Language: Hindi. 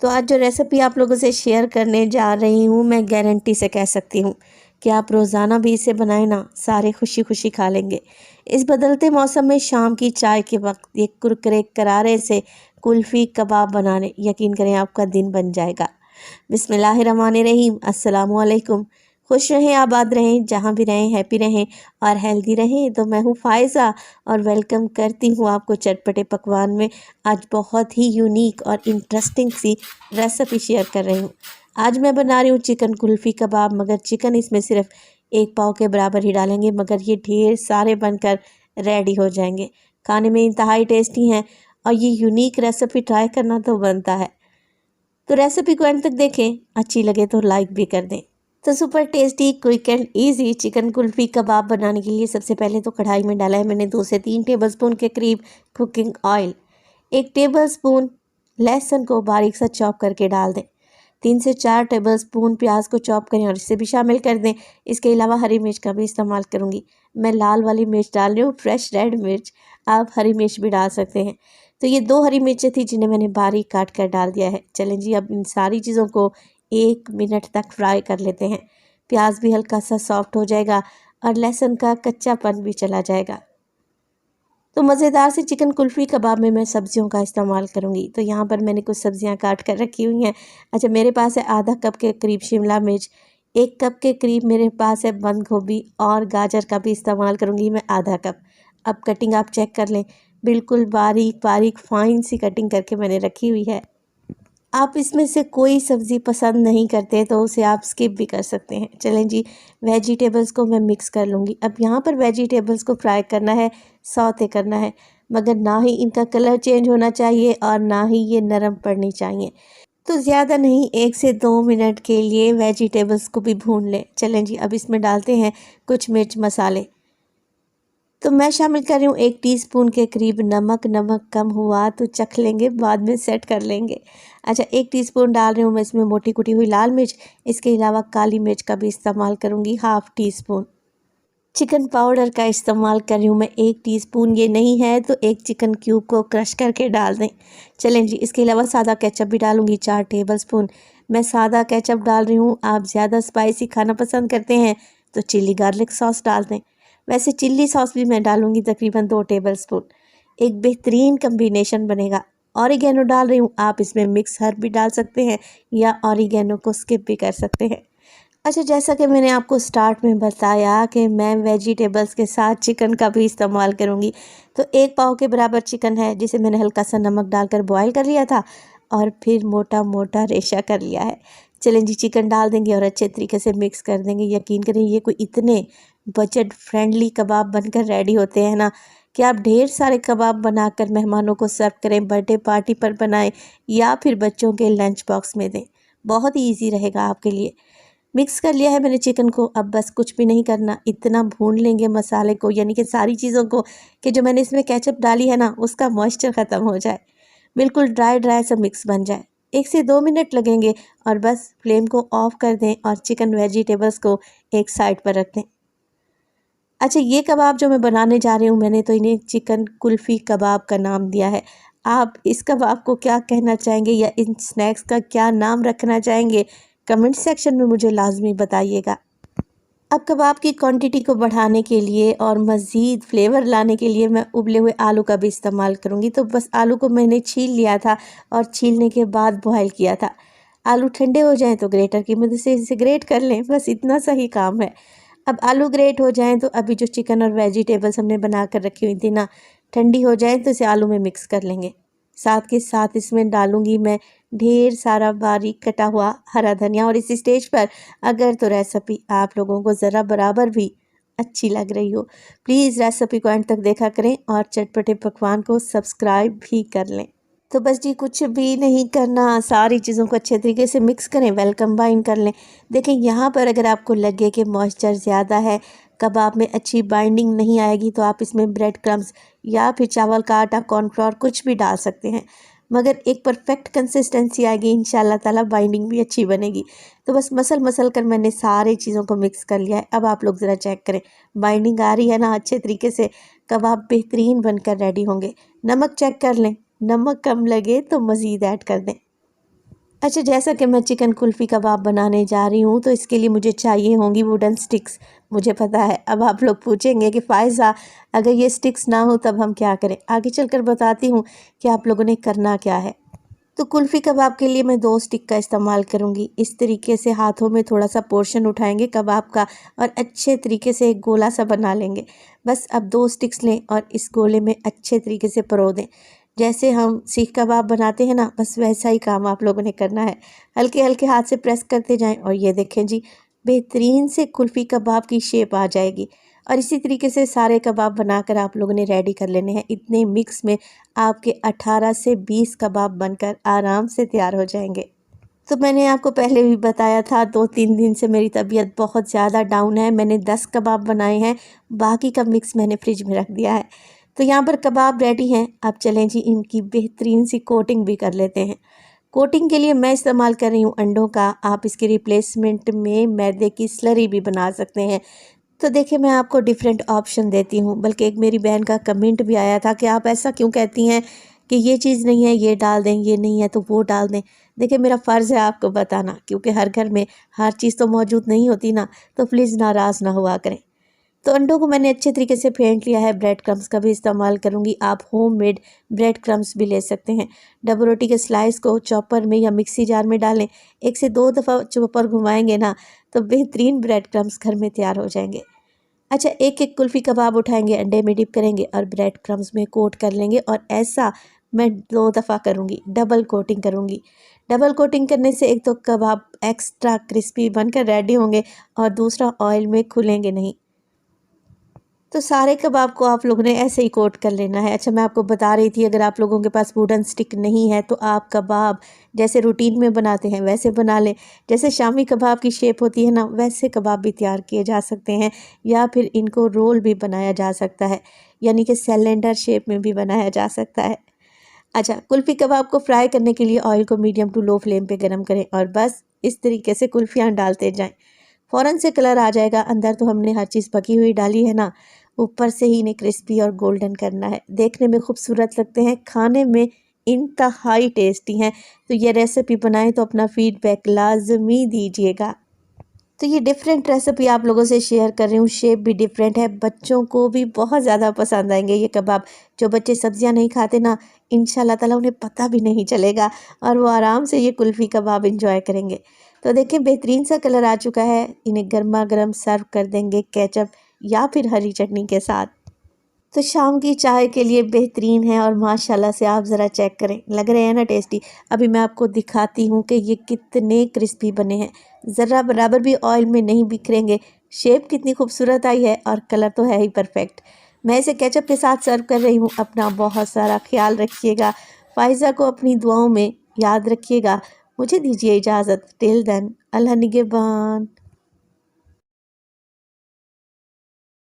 तो आज जो रेसिपी आप लोगों से शेयर करने जा रही हूँ, मैं गारंटी से कह सकती हूँ कि आप रोज़ाना भी इसे बनाए ना, सारे खुशी खुशी खा लेंगे। इस बदलते मौसम में शाम की चाय के वक्त ये कुरकुरे करारे से कुल्फ़ी कबाब बनाने, यकीन करें आपका दिन बन जाएगा। बिस्मिल्लाहिर्रहमानिर्रहीम, अस्सलामु अलैकुम। खुश रहें, आबाद रहें, जहाँ भी रहें हैप्पी रहें और हेल्दी रहें। तो मैं हूँ फ़ायज़ा और वेलकम करती हूँ आपको चटपटे पकवान में। आज बहुत ही यूनिक और इंटरेस्टिंग सी रेसिपी शेयर कर रही हूँ। आज मैं बना रही हूँ चिकन कुल्फ़ी कबाब, मगर चिकन इसमें सिर्फ 1 पाव के बराबर ही डालेंगे, मगर ये ढेर सारे बनकर रेडी हो जाएंगे। खाने में इंतहाई टेस्टी हैं और ये यूनिक रेसिपी ट्राई करना तो बनता है। तो रेसिपी को एंड तक देखें, अच्छी लगे तो लाइक भी कर दें। तो super tasty, quick and easy chicken kulfi kebab बनाने के लिए सबसे पहले तो कढ़ाई में डाला है मैंने 2 से 3 टेबलस्पून के करीब कुकिंग ऑयल। 1 टेबलस्पून लहसुन को बारीक सा चॉप करके डाल दें। 3 से 4 टेबलस्पून प्याज को चॉप करें और इसे भी शामिल कर दें। इसके अलावा हरी मिर्च का भी इस्तेमाल करूँगी। मैं लाल वाली मिर्च डाल रही हूँ, फ्रेश रेड मिर्च। आप हरी मिर्च भी डाल सकते हैं। तो ये 2 हरी मिर्चें थी जिन्हें मैंने बारीक काट कर डाल दिया है। चलें जी, अब इन सारी चीज़ों को 1 मिनट तक फ्राई कर लेते हैं। प्याज भी हल्का सा सॉफ्ट हो जाएगा और लहसुन का कच्चापन भी चला जाएगा। तो मज़ेदार से चिकन कुल्फ़ी कबाब में मैं सब्जियों का इस्तेमाल करूँगी। तो यहाँ पर मैंने कुछ सब्जियाँ काट कर रखी हुई हैं। अच्छा, मेरे पास है आधा कप के करीब शिमला मिर्च, 1 कप के करीब मेरे पास है बंद गोभी और गाजर का भी इस्तेमाल करूँगी मैं आधा कप। अब कटिंग आप चेक कर लें, बिल्कुल बारीक बारीक फाइन सी कटिंग करके मैंने रखी हुई है। आप इसमें से कोई सब्ज़ी पसंद नहीं करते तो उसे आप स्किप भी कर सकते हैं। चलें जी, वेजिटेबल्स को मैं मिक्स कर लूँगी। अब यहाँ पर वेजिटेबल्स को फ्राई करना है, सौते करना है, मगर ना ही इनका कलर चेंज होना चाहिए और ना ही ये नरम पड़नी चाहिए। तो ज़्यादा नहीं, 1 से 2 मिनट के लिए वेजिटेबल्स को भी भून लें। चलें जी, अब इसमें डालते हैं कुछ मिर्च मसाले। तो मैं शामिल कर रही हूँ 1 टीस्पून के करीब नमक। नमक कम हुआ तो चख लेंगे, बाद में सेट कर लेंगे। अच्छा, 1 टीस्पून डाल रही हूँ मैं इसमें मोटी कुटी हुई लाल मिर्च। इसके अलावा काली मिर्च का भी इस्तेमाल करूँगी, ½ टीस्पून। चिकन पाउडर का इस्तेमाल कर रही हूँ मैं 1 टीस्पून। ये नहीं है तो 1 चिकन क्यूब को क्रश करके डाल दें। चलें जी, इसके अलावा सादा केचप भी डालूँगी 4 टेबलस्पून। मैं सादा केचप डाल रही हूँ। आप ज़्यादा स्पाइसी खाना पसंद करते हैं तो चिली गार्लिक सॉस डाल दें। वैसे चिल्ली सॉस भी मैं डालूँगी तकरीबन 2 टेबलस्पून। एक बेहतरीन कम्बिनेशन बनेगा। ऑरिगेनो डाल रही हूँ, आप इसमें मिक्स हर्ब भी डाल सकते हैं या ऑरिगेनो को स्किप भी कर सकते हैं। अच्छा, जैसा कि मैंने आपको स्टार्ट में बताया कि मैं वेजिटेबल्स के साथ चिकन का भी इस्तेमाल करूँगी। तो 1 पाव के बराबर चिकन है जिसे मैंने हल्का सा नमक डालकर बॉयल कर लिया था और फिर मोटा मोटा रेशा कर लिया है। चलें जी, चिकन डाल देंगे और अच्छे तरीके से मिक्स कर देंगे। यकीन करें, ये कोई इतने बजट फ्रेंडली कबाब बनकर रेडी होते हैं ना कि आप ढेर सारे कबाब बनाकर मेहमानों को सर्व करें, बर्थडे पार्टी पर बनाएं या फिर बच्चों के लंच बॉक्स में दें। बहुत ही ईजी रहेगा आपके लिए। मिक्स कर लिया है मैंने चिकन को। अब बस कुछ भी नहीं करना, इतना भून लेंगे मसाले को, यानी कि सारी चीज़ों को, कि जो मैंने इसमें केचप डाली है ना उसका मॉइस्चर ख़त्म हो जाए, बिल्कुल ड्राई ड्राई सा मिक्स बन जाए। 1 से 2 मिनट लगेंगे और बस फ्लेम को ऑफ कर दें और चिकन वेजिटेबल्स को एक साइड पर रख दें। अच्छा, ये कबाब जो मैं बनाने जा रही हूँ, मैंने तो इन्हें चिकन कुल्फ़ी कबाब का नाम दिया है। आप इस कबाब को क्या कहना चाहेंगे या इन स्नैक्स का क्या नाम रखना चाहेंगे, कमेंट सेक्शन में मुझे लाजमी बताइएगा। अब कबाब की क्वांटिटी को बढ़ाने के लिए और मज़ीद फ्लेवर लाने के लिए मैं उबले हुए आलू का भी इस्तेमाल करूँगी। तो बस आलू को मैंने छील लिया था और छीलने के बाद बॉयल किया था। आलू ठंडे हो जाएं तो ग्रेटर की मदद से इसे ग्रेट कर लें, बस इतना सा ही काम है। अब आलू ग्रेट हो जाएं तो अभी जो चिकन और वेजिटेबल्स हमने बना कर रखी हुई थी ना, ठंडी हो जाएं तो इसे आलू में मिक्स कर लेंगे। साथ के साथ इसमें डालूंगी मैं ढेर सारा बारीक कटा हुआ हरा धनिया। और इस स्टेज पर अगर तो रेसिपी आप लोगों को ज़रा बराबर भी अच्छी लग रही हो, प्लीज़ रेसिपी को एंड तक देखा करें और चटपटे पकवान को सब्सक्राइब भी कर लें। तो बस जी, कुछ भी नहीं करना, सारी चीज़ों को अच्छे तरीके से मिक्स करें, वेल कंबाइन कर लें। देखें, यहाँ पर अगर आपको लगे कि मॉइस्चर ज़्यादा है, कबाब में अच्छी बाइंडिंग नहीं आएगी, तो आप इसमें ब्रेड क्रम्स या फिर चावल का आटा, कॉर्नफ्लोर कुछ भी डाल सकते हैं, मगर एक परफेक्ट कंसिस्टेंसी आएगी इंशाल्लाह ताला, बाइंडिंग भी अच्छी बनेगी। तो बस मसल मसल कर मैंने सारी चीज़ों को मिक्स कर लिया है। अब आप लोग ज़रा चेक करें, बाइंडिंग आ रही है ना अच्छे तरीके से, कबाब बेहतरीन बनकर रेडी होंगे। नमक चेक कर लें, नमक कम लगे तो मज़ीद ऐड कर दें। अच्छा, जैसा कि मैं चिकन कुल्फ़ी कबाब बनाने जा रही हूँ तो इसके लिए मुझे चाहिए होंगी वुडन स्टिक्स। मुझे पता है अब आप लोग पूछेंगे कि फ़ायज़ा अगर ये स्टिक्स ना हो तब हम क्या करें? आगे चलकर बताती हूँ कि आप लोगों ने करना क्या है। तो कुल्फ़ी कबाब के लिए मैं 2 स्टिक का इस्तेमाल करूँगी। इस तरीके से हाथों में थोड़ा-सा पोर्शन उठाएँगे कबाब का और अच्छे तरीके से एक गोला सा बना लेंगे। बस अब 2 स्टिक्स लें और इस गोले में अच्छे तरीके से परो दें। जैसे हम सीख कबाब बनाते हैं ना, बस वैसा ही काम आप लोगों ने करना है। हल्के-हल्के हाथ से प्रेस करते जाएँ और ये देखें जी, बेहतरीन से कुल्फ़ी कबाब की शेप आ जाएगी। और इसी तरीके से सारे कबाब बनाकर आप लोगों ने रेडी कर लेने हैं। इतने मिक्स में आपके 18 से 20 कबाब बनकर आराम से तैयार हो जाएंगे। तो मैंने आपको पहले भी बताया था 2-3 दिन से मेरी तबीयत बहुत ज़्यादा डाउन है। मैंने 10 कबाब बनाए हैं, बाकी का मिक्स मैंने फ्रिज में रख दिया है। तो यहाँ पर कबाब रेडी हैं। अब चलें जी इनकी बेहतरीन सी कोटिंग भी कर लेते हैं। कोटिंग के लिए मैं इस्तेमाल कर रही हूँ अंडों का। आप इसके रिप्लेसमेंट में मैदे की स्लरी भी बना सकते हैं। तो देखिए मैं आपको डिफरेंट ऑप्शन देती हूँ, बल्कि एक मेरी बहन का कमेंट भी आया था कि आप ऐसा क्यों कहती हैं कि ये चीज़ नहीं है ये डाल दें, ये नहीं है तो वो डाल दें। देखिए मेरा फ़र्ज़ है आपको बताना, क्योंकि हर घर में हर चीज़ तो मौजूद नहीं होती ना, तो प्लीज़ नाराज़ ना हुआ करें। तो अंडों को मैंने अच्छे तरीके से फेंट लिया है। ब्रेड क्रम्स का भी इस्तेमाल करूँगी। आप होममेड ब्रेड क्रम्स भी ले सकते हैं। डबल रोटी के स्लाइस को चॉपर में या मिक्सी जार में डालें। 1 से 2 दफ़ा चॉपर घुमाएंगे ना तो बेहतरीन ब्रेड क्रम्स घर में तैयार हो जाएंगे। अच्छा, एक एक कुल्फ़ी कबाब उठाएंगे, अंडे में डिप करेंगे और ब्रेड क्रम्स में कोट कर लेंगे। और ऐसा मैं 2 दफ़ा करूँगी, डबल कोटिंग करूँगी। डबल कोटिंग करने से एक तो कबाब एक्स्ट्रा क्रिस्पी बनकर रेडी होंगे और दूसरा ऑयल में खुलेंगे नहीं। तो सारे कबाब को आप लोगों ने ऐसे ही कोट कर लेना है। अच्छा, मैं आपको बता रही थी अगर आप लोगों के पास वुडन स्टिक नहीं है तो आप कबाब जैसे रूटीन में बनाते हैं वैसे बना लें। जैसे शामी कबाब की शेप होती है ना, वैसे कबाब भी तैयार किए जा सकते हैं या फिर इनको रोल भी बनाया जा सकता है, यानी कि सिलेंडर शेप में भी बनाया जा सकता है। अच्छा, कुल्फ़ी कबाब को फ्राई करने के लिए ऑयल को मीडियम टू लो फ्लेम पे गरम करें और बस इस तरीके से कुल्फ़ियाँ डालते जाएँ। फ़ौरन से कलर आ जाएगा। अंदर तो हमने हर चीज़ पकी हुई डाली है ना, ऊपर से ही इन्हें क्रिस्पी और गोल्डन करना है। देखने में खूबसूरत लगते हैं, खाने में इंतहाई टेस्टी हैं। तो ये रेसिपी बनाएँ तो अपना फ़ीडबैक लाज़मी दीजिएगा। तो ये डिफरेंट रेसिपी आप लोगों से शेयर कर रही हूँ। शेप भी डिफरेंट है, बच्चों को भी बहुत ज़्यादा पसंद आएंगे ये कबाब। जो बच्चे सब्जियां नहीं खाते ना, इंशाल्लाह ताला उन्हें पता भी नहीं चलेगा और वो आराम से ये कुल्फ़ी कबाब इंजॉय करेंगे। तो देखिए बेहतरीन सा कलर आ चुका है। इन्हें गर्मा गर्म सर्व कर देंगे केचप या फिर हरी चटनी के साथ। तो शाम की चाय के लिए बेहतरीन है और माशाल्लाह से आप ज़रा चेक करें, लग रहे हैं ना टेस्टी। अभी मैं आपको दिखाती हूँ कि ये कितने क्रिस्पी बने हैं, ज़रा बराबर भी ऑयल में नहीं बिखरेंगे। शेप कितनी खूबसूरत आई है और कलर तो है ही परफेक्ट। मैं इसे केचप के साथ सर्व कर रही हूँ। अपना बहुत सारा ख्याल रखिएगा। फ़ायज़ा को अपनी दुआओं में याद रखिएगा। मुझे दीजिए इजाज़त। टिल देन, अल्लाह निगहबान।